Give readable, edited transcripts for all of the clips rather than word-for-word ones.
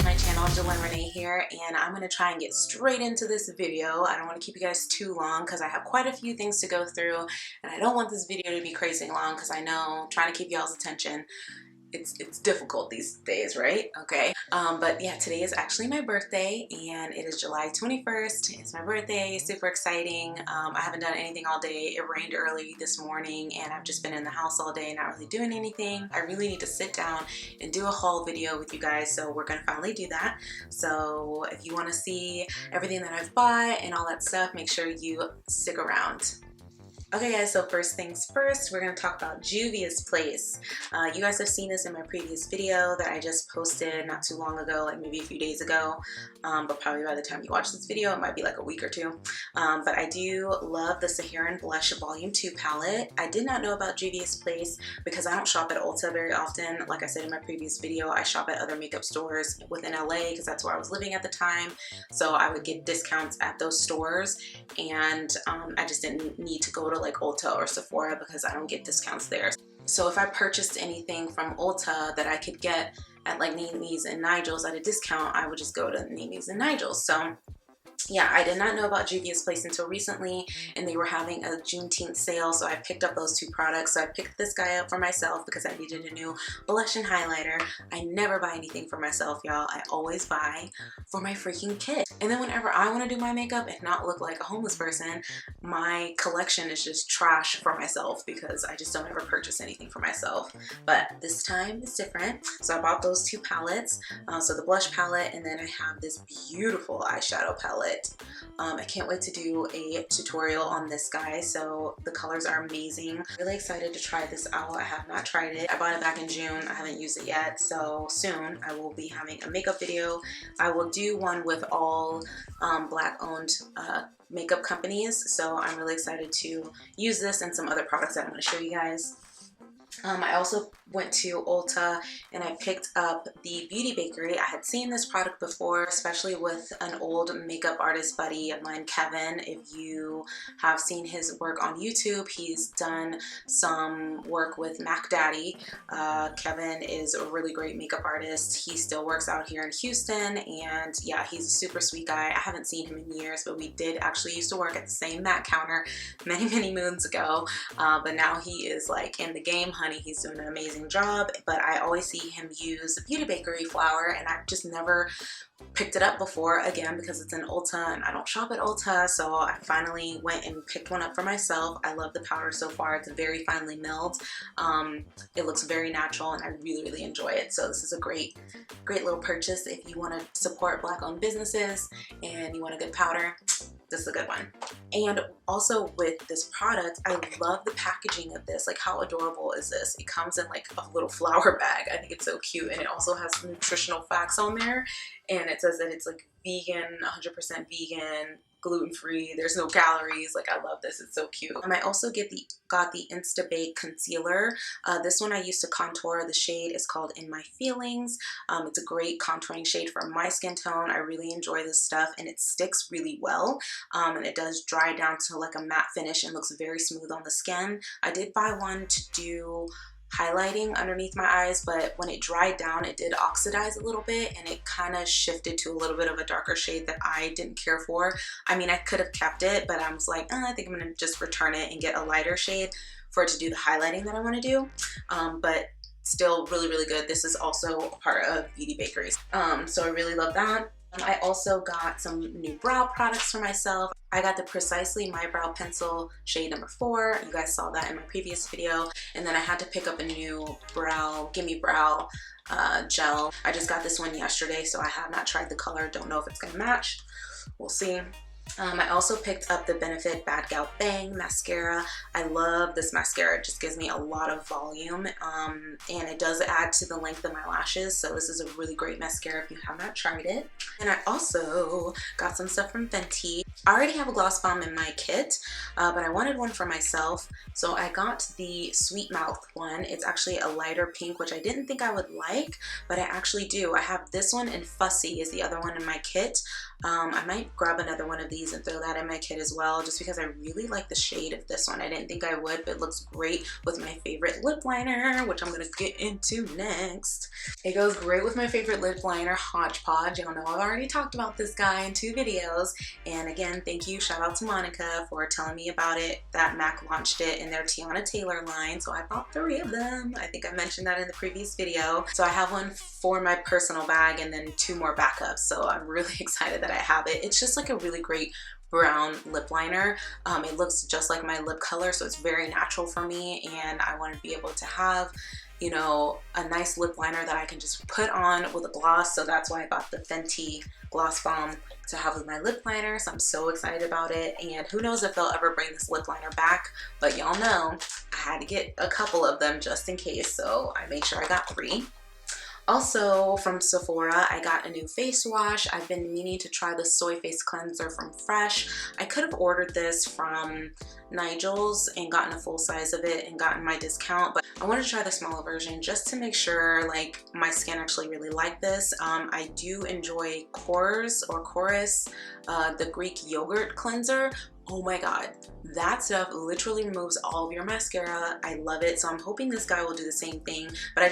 to my channel. Jillyne Renee here, and I'm going to try and get straight into this video. I don't want to keep you guys too long because I have quite a few things to go through, and I don't want this video to be crazy long because I know trying to keep y'all's attention, it's difficult these days, right? Okay. But yeah, today is actually my birthday, and it is July 21st. It's my birthday, super exciting. I haven't done anything all day. It rained early this morning, and I've just been in the house all day, not really doing anything. I really need to sit down and do a haul video with you guys, so we're gonna finally do that. So if you want to see everything that I've bought and all that stuff, make sure you stick around. Okay guys, so first things first, we're going to talk about Juvia's place. You guys have seen this in my previous video that I just posted not too long ago, like maybe a few days ago, but probably by the time you watch this video, it might be like a week or two. But I do love the Saharan Blush Volume 2 palette. I did not know about Juvia's place because I don't shop at Ulta very often. Like I said in my previous video, I shop at other makeup stores within LA because that's where I was living at the time. So I would get discounts at those stores, and I just didn't need to go to like Ulta or Sephora because I don't get discounts there. So if I purchased anything from Ulta that I could get at like Nimi's and Nigel's at a discount, I would just go to Nimi's and Nigel's. So yeah, I did not know about Juvia's place until recently, and they were having a Juneteenth sale, so I picked up those two products. So I picked this guy up for myself because I needed a new blush and highlighter. I never buy anything for myself, y'all. I always buy for my freaking kid. And then whenever I want to do my makeup and not look like a homeless person, my collection is just trash for myself because I just don't ever purchase anything for myself. But this time it's different. So I bought those two palettes. So the blush palette, and then I have this beautiful eyeshadow palette. I can't wait to do a tutorial on this guy. So the colors are amazing. Really excited to try this out. I have not tried it. I bought it back in June. I haven't used it yet. So soon I will be having a makeup video. I will do one with all black owned makeup companies. So I'm really excited to use this and some other products that I'm going to show you guys. I also went to Ulta and I picked up the Beauty Bakery. I had seen this product before, especially with an old makeup artist buddy of mine, Kevin. If you have seen his work on YouTube, he's done some work with Mac Daddy. Kevin is a really great makeup artist. He still works out here in Houston, and yeah, he's a super sweet guy. I haven't seen him in years, but we did actually used to work at the same Mac counter many moons ago. But now he is like in the game, honey. He's doing an amazing job, but I always see him use the Beauty Bakery flour, and I've just never picked it up before, again because it's in Ulta and I don't shop at Ulta. So I finally went and picked one up for myself. I love the powder so far. It's very finely milled. It looks very natural, and I really enjoy it. So this is a great little purchase if you want to support black owned businesses and you want a good powder. This is a good one. And also with this product, I love the packaging of this. Like, how adorable is this? It comes in like a little flower bag. I think it's so cute, and it also has nutritional facts on there, and it says that it's like vegan, 100% vegan, gluten-free, there's no calories. Like, I love this. It's so cute. I also got the Insta Bake concealer. This one I used to contour. The shade is called In My Feelings. It's a great contouring shade for my skin tone. I really enjoy this stuff, and it sticks really well, and it does dry down to like a matte finish and looks very smooth on the skin. I did buy one to do highlighting underneath my eyes, but when it dried down, it did oxidize a little bit, and it kind of shifted to a little bit of a darker shade that I didn't care for. I mean, I could have kept it, but I was like, I think I'm gonna just return it and get a lighter shade for it to do the highlighting that I want to do. But still really good. This is also a part of Beauty Bakery. So I really love that. I also got some new brow products for myself. I got the Precisely My Brow Pencil shade number 4. You guys saw that in my previous video. And then I had to pick up a new Gimme Brow gel. I just got this one yesterday, so I have not tried the color. Don't know if it's gonna match. We'll see. I also picked up the Benefit Bad Gal Bang mascara. I love this mascara. It just gives me a lot of volume, and it does add to the length of my lashes, so this is a really great mascara if you have not tried it. And I also got some stuff from Fenty. I already have a gloss bomb in my kit, but I wanted one for myself, so I got the Sweet Mouth one. It's actually a lighter pink, which I didn't think I would like, but I actually do. I have this one, and Fussy is the other one in my kit. I might grab another one of these and throw that in my kit as well, just because I really like the shade of this one. I didn't think I would, but it looks great with my favorite lip liner, which I'm gonna get into next. It goes great with my favorite lip liner, Hodgepodge. Y'all know I've already talked about this guy in 2 videos. And again, thank you, shout out to Monica for telling me about it, that MAC launched it in their Tiana Taylor line. So I bought 3 of them. I think I mentioned that in the previous video. So I have one for my personal bag and then 2 more backups. So I'm really excited that I have it. It's just like a really great brown lip liner. It looks just like my lip color, so it's very natural for me, and I want to be able to have, you know, a nice lip liner that I can just put on with a gloss. So that's why I bought the Fenty Gloss Bomb to have with my lip liner. So I'm so excited about it, and who knows if they'll ever bring this lip liner back, but y'all know I had to get a couple of them just in case, so I made sure I got 3. Also from Sephora, I got a new face wash. I've been meaning to try the soy face cleanser from Fresh. I could have ordered this from Nigel's and gotten a full size of it and gotten my discount, but I want to try the smaller version just to make sure like my skin actually really liked this. I do enjoy Chorus, the Greek yogurt cleanser. Oh my god, that stuff literally removes all of your mascara. I love it, so I'm hoping this guy will do the same thing, but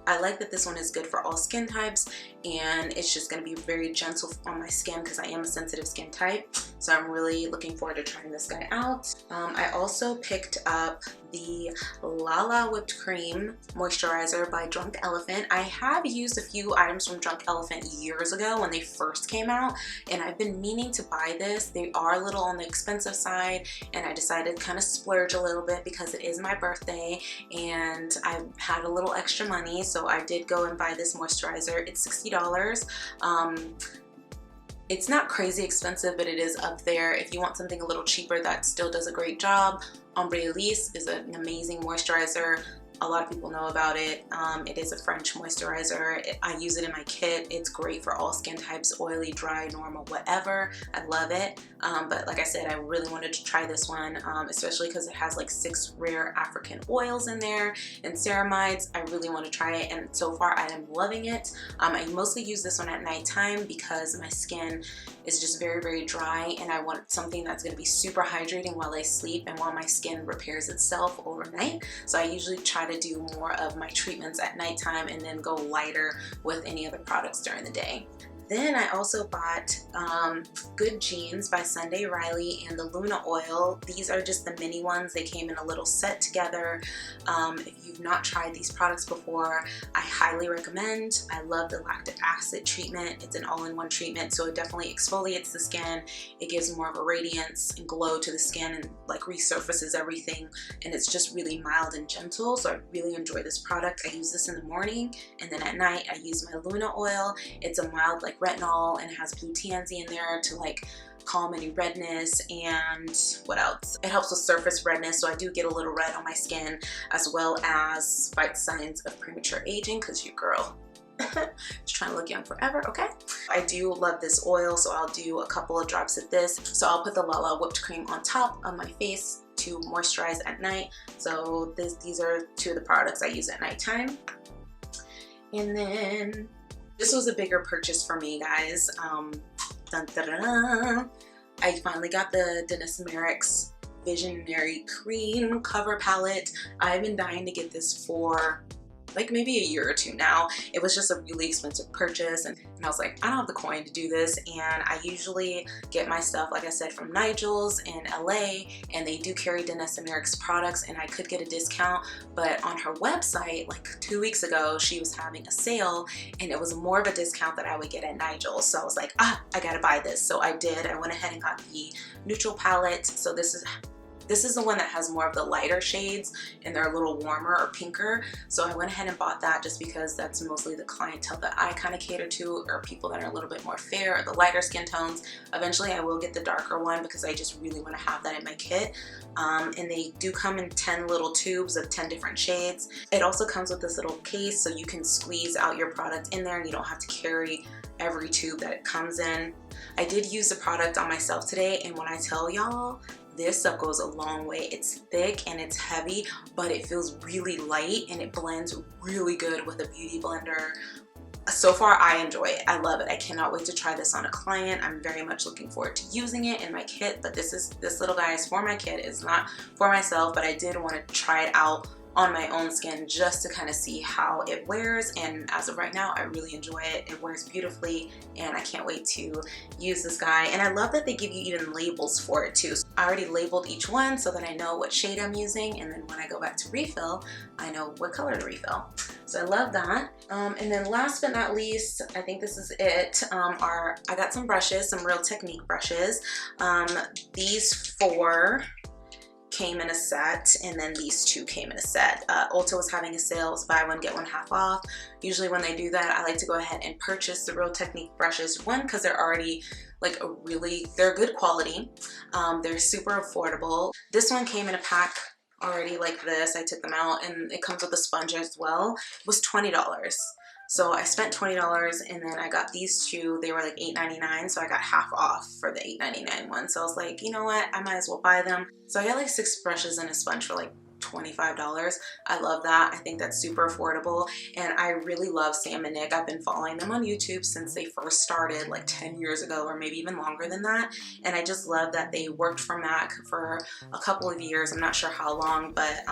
I like that this one is good for all skin types, and it's just going to be very gentle on my skin because I am a sensitive skin type. So I'm really looking forward to trying this guy out. I also picked up the Lala Whipped Cream Moisturizer by Drunk Elephant. I have used a few items from Drunk Elephant years ago when they first came out, and I've been meaning to buy this. They are a little on the expensive side, and I decided to kind of splurge a little bit because it is my birthday and I had a little extra money. So I did go and buy this moisturizer. It's $60. It's not crazy expensive, but it is up there. If you want something a little cheaper that still does a great job, Ombre Elise is an amazing moisturizer. A lot of people know about it. It is a French moisturizer. I use it in my kit. It's great for all skin types, oily, dry, normal, whatever. I love it. But like I said, I really wanted to try this one, especially because it has like 6 rare African oils in there and ceramides. I really want to try it, and so far I am loving it. I mostly use this one at nighttime because my skin is just very, very dry, and I want something that's going to be super hydrating while I sleep and while my skin repairs itself overnight. So I usually try to do more of my treatments at nighttime and then go lighter with any other products during the day. Then I also bought Good Genes by Sunday Riley and the Luna Oil. These are just the mini ones. They came in a little set together. If you've not tried these products before, I highly recommend. I love the lactic acid treatment. It's an all-in-one treatment, so it definitely exfoliates the skin. It gives more of a radiance and glow to the skin and like resurfaces everything, and it's just really mild and gentle. So I really enjoy this product. I use this in the morning, and then at night I use my Luna Oil. It's a mild like retinol, and it has blue tansy in there to like calm any redness, and what else? It helps with surface redness, so I do get a little red on my skin, as well as fight signs of premature aging, because your girl just trying to look young forever, okay? I do love this oil, so I'll do a couple of drops of this. So I'll put the Lala Whipped Cream on top of my face to moisturize at night. So these are 2 of the products I use at nighttime. And then this was a bigger purchase for me, guys. Dun, dun, dun, dun. I finally got the Danessa Myricks Visionary Cream Cover Palette. I've been dying to get this for like maybe a year or 2 now. It was just a really expensive purchase, and I was like, I don't have the coin to do this. And I usually get my stuff, like I said, from Nigel's in LA, and they do carry Danessa Myricks products, and I could get a discount. But on her website, like 2 weeks ago, she was having a sale, and it was more of a discount that I would get at Nigel's. So I was like, I gotta buy this. So I did. I went ahead and got the neutral palette. So this is the one that has more of the lighter shades, and they're a little warmer or pinker. So I went ahead and bought that just because that's mostly the clientele that I kind of cater to, or people that are a little bit more fair, or the lighter skin tones. Eventually I will get the darker one because I just really want to have that in my kit. And they do come in 10 little tubes of 10 different shades. It also comes with this little case, so you can squeeze out your product in there and you don't have to carry every tube that it comes in. I did use the product on myself today, and when I tell y'all, this stuff goes a long way. It's thick and it's heavy, but it feels really light, and it blends really good with a beauty blender. so far I enjoy it. I love it. I cannot wait to try this on a client. I'm very much looking forward to using it in my kit, but this little guy is for my kit. It's not for myself, but I did want to try it out on my own skin just to kind of see how it wears, and as of right now I really enjoy it. It wears beautifully and I can't wait to use this guy. And I love that they give you even labels for it too. So I already labeled each one so that I know what shade I'm using, and then when I go back to refill I know what color to refill. So I love that. And then last but not least, I think this is it, I got some brushes, some Real Technique brushes. These 4 came in a set, and then these 2 came in a set. Ulta was having a sale, it was buy one get one half off. Usually when they do that, I like to go ahead and purchase the Real Technique brushes. One, because they're already like they're good quality. They're super affordable. This one came in a pack already like this. I took them out, and it comes with a sponge as well. It was $20. So I spent $20, and then I got these 2. They were like $8.99, so I got half off for the $8.99 one. So I was like, you know what, I might as well buy them. So I got like 6 brushes and a sponge for like $25. I love that. I think that's super affordable, and I really love Sam and Nick. I've been following them on YouTube since they first started like 10 years ago, or maybe even longer than that, and I just love that they worked for MAC for a couple of years. I'm not sure how long, but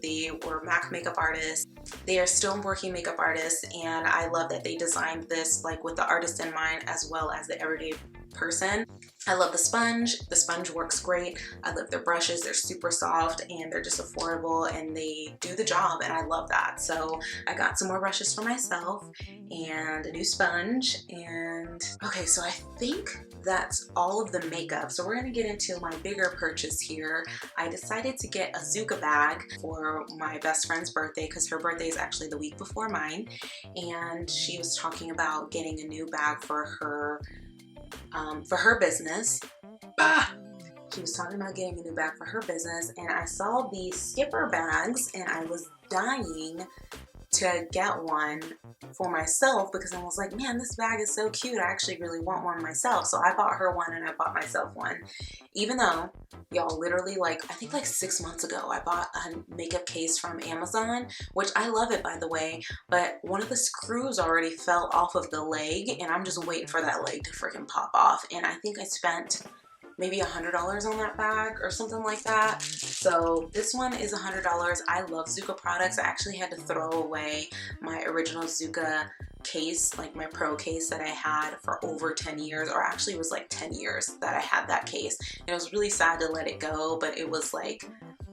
they were MAC makeup artists. They are still working makeup artists, and I love that they designed this like with the artist in mind as well as the everyday person. I love the sponge. The sponge works great. I love their brushes. They're super soft and they're just affordable, and they do the job, and I love that. So I got some more brushes for myself and a new sponge. And okay, so I think that's all of the makeup. So we're gonna get into my bigger purchase here. I decided to get a Zuca bag for my best friend's birthday, because her birthday is actually the week before mine, and she was talking about getting a new bag for her business. She was talking about getting a new bag for her business, and I saw these skipper bags, and I was dying to get one for myself because I was like, man, this bag is so cute. I actually really want one myself. So I bought her one and I bought myself one. Even though, y'all, literally like, I think like 6 months ago, I bought a makeup case from Amazon, which I love it, by the way, but one of the screws already fell off of the leg, and I'm just waiting for that leg to freaking pop off. And I think I spent maybe $100 on that bag or something like that. So this one is $100. I love Zuca products. I actually had to throw away my original Zuca case, like my pro case that I had for over 10 years, or actually it was like 10 years that I had that case. And it was really sad to let it go, but it was like,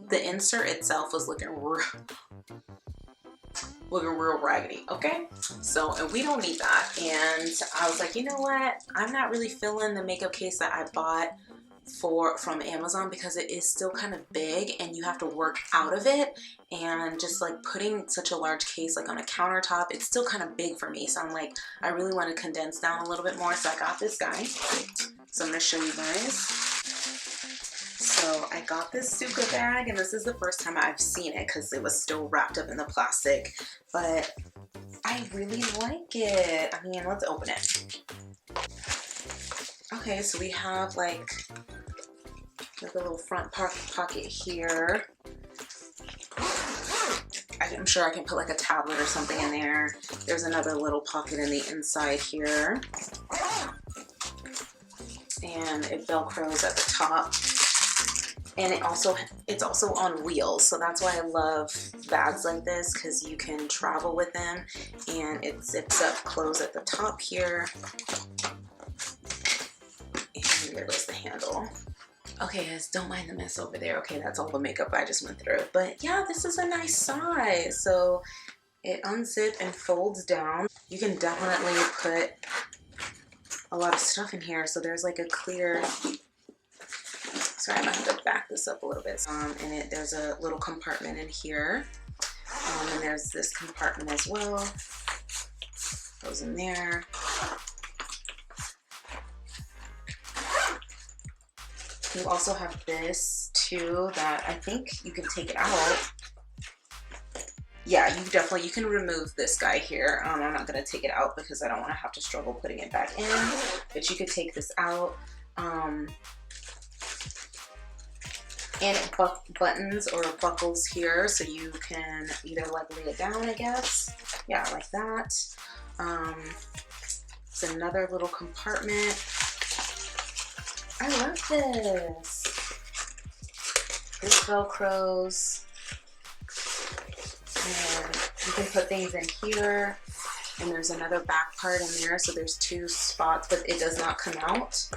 the insert itself was looking real raggedy, okay? So, and we don't need that. And I was like, you know what? I'm not really feeling the makeup case that I bought from Amazon, because it is still kind of big and you have to work out of it, and just like putting such a large case like on a countertop, it's still kind of big for me. So I'm like, I really want to condense down a little bit more. So I got this guy. So I'm going to show you guys. So I got this Zuca bag, and this is the first time I've seen it because it was still wrapped up in the plastic, but I really like it. I mean, let's open it. Okay, so we have like a little front pocket here. I'm sure I can put like a tablet or something in there. There's another little pocket in the inside here. And it velcros at the top. And it's also on wheels, so that's why I love bags like this, because you can travel with them, and it zips up close at the top here. And there goes the handle. Okay guys, don't mind the mess over there. Okay, that's all the makeup I just went through. But yeah, this is a nice size. So it unzips and folds down. You can definitely put a lot of stuff in here. So there's like a clear, sorry, I'm gonna have to back this up a little bit. And there's a little compartment in here. And there's this compartment as well. Goes in there. You also have this too that I think you can take it out. Yeah, you can remove this guy here. I'm not gonna take it out because I don't want to have to struggle putting it back in, but you could take this out. And it buttons or buckles here, so you can either like lay it down, I guess. Yeah, like that. It's another little compartment. I love this. This velcros, and you can put things in here, and there's another back part in there, so there's 2 spots, but it does not come out.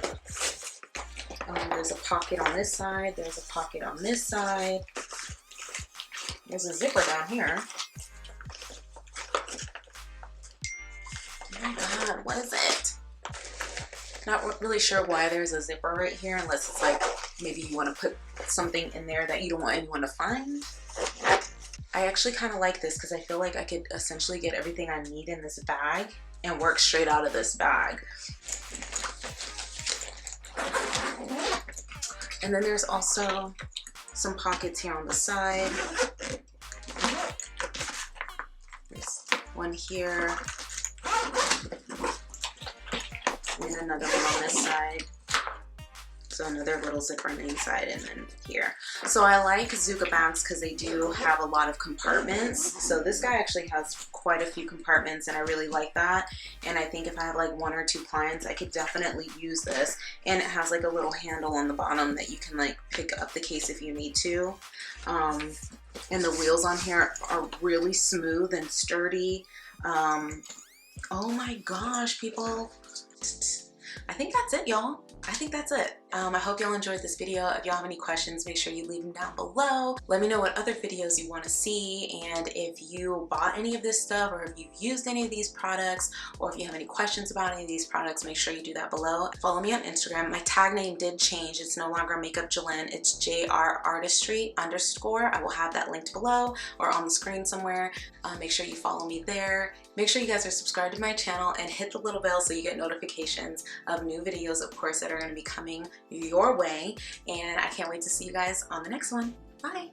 There's a pocket on this side, there's a pocket on this side, there's a zipper down here. Oh my god, what is it? Not really sure why there's a zipper right here, unless it's like maybe you want to put something in there that you don't want anyone to find. I actually kind of like this because I feel like I could essentially get everything I need in this bag and work straight out of this bag. And then there's also some pockets here on the side. There's one here. And another one on this side. So another little zipper on the inside, and then here. So I like zuca bags because they do have a lot of compartments. So this guy actually has quite a few compartments, and I really like that. And I think if I have like 1 or 2 clients, I could definitely use this. And it has like a little handle on the bottom that you can like pick up the case if you need to. And the wheels on here are really smooth and sturdy. Oh my gosh, people. I think that's it, y'all. I think that's it. I hope y'all enjoyed this video. If y'all have any questions, make sure you leave them down below. Let me know what other videos you want to see, and if you bought any of this stuff, or if you've used any of these products, or if you have any questions about any of these products, make sure you do that below. Follow me on Instagram. My tag name did change. It's no longer Makeup Jillyne. It's JRArtistry_. I will have that linked below or on the screen somewhere. Make sure you follow me there. Make sure you guys are subscribed to my channel and hit the little bell so you get notifications of new videos, of course, that are going to be coming your way. And I can't wait to see you guys on the next one. Bye.